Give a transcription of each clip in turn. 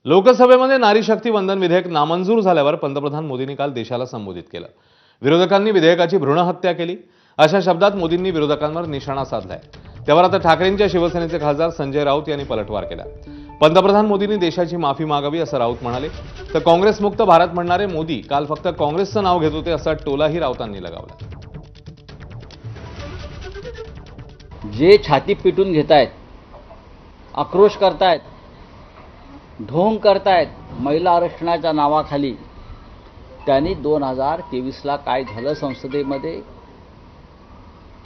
लोकसभेमध्ये नारी शक्ती वंदन विधेयक नामंजूर झाल्यावर पंतप्रधान मोदींनी काल देशाला संबोधित केलं। विरोधकांनी विधेयकाची भ्रूण हत्या केली अशा शब्दात मोदींनी विरोधकांवर निशाणा साधलाय। त्यावर आता ठाकरेंच्या शिवसेनेचे खासदार संजय राऊत यांनी पलटवार केला। पंतप्रधान मोदींनी देशाची माफी मागावी असं राऊत म्हणाले, तर काँग्रेस मुक्त भारत म्हणणारे मोदी काल फक्त काँग्रेसचं नाव घेत होते असा टोलाही राऊतांनी लगावला। जे छाती पिटून घेतायत, आक्रोश करतायत, ढोंग करतायत महिला आरक्षणाच्या नावाखाली, त्यांनी 2023ला काय झालं संसदेमध्ये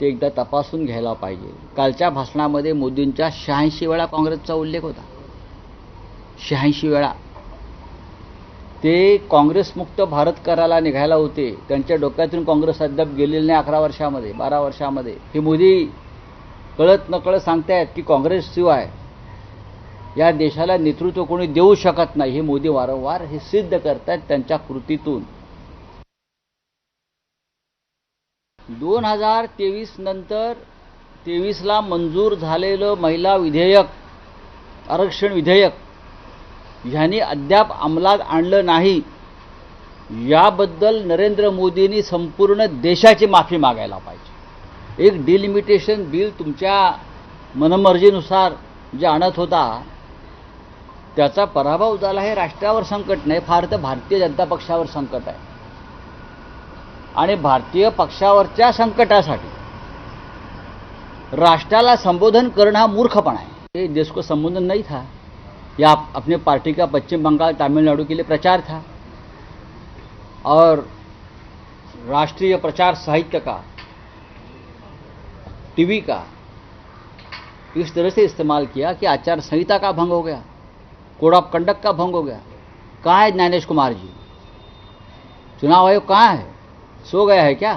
ते एकदा तपासून घ्यायला पाहिजे। कालच्या भाषणामध्ये मोदींच्या 86 वेळा काँग्रेसचा उल्लेख होता। 86 वेळा ते काँग्रेस मुक्त भारत करायला निघायला होते। त्यांच्या डोक्यातून काँग्रेस अद्याप गेलेली नाही 11 वर्षामध्ये 12 वर्षामध्ये। हे मोदी कळत नकळत सांगतायत की काँग्रेसशिवाय या देशाला नेतृत्व कोणी देऊ शकत नाही। हे मोदी वारंवार हे सिद्ध करतात त्यांच्या कृतीतून। 2023 नंतर 23ला मंजूर झालेलं महिला विधेयक, आरक्षण विधेयक ह्यांनी अद्याप अंमलात आणलं नाही, याबद्दल नरेंद्र मोदींनी संपूर्ण देशाची माफी मागायला पाहिजे। एक डिलिमिटेशन बिल तुमच्या मनमर्जीनुसार जे आणत होता त्याचा पराभव झाला। हे राष्ट्रावर संकट नाही, फार तर भारतीय जनता पक्षावर संकट आहे। आणि भारतीय पक्षावरच्या संकटासाठी राष्ट्राला संबोधन करणं हा मूर्खपणा है। ये देश को संबोधन नहीं था, या अपने पार्टी का पश्चिम बंगाल तमिलनाडु के लिए प्रचार था और राष्ट्रीय प्रचार साहित्य का, टीवी का इस तरह से इस्तेमाल किया कि आचार संहिता का भंग हो गया, कोड ऑफ कंडक्ट का भंग हो गया। कहाँ है ज्ञानेश कुमार जी? चुनाव आयोग कहाँ है? सो गया है क्या?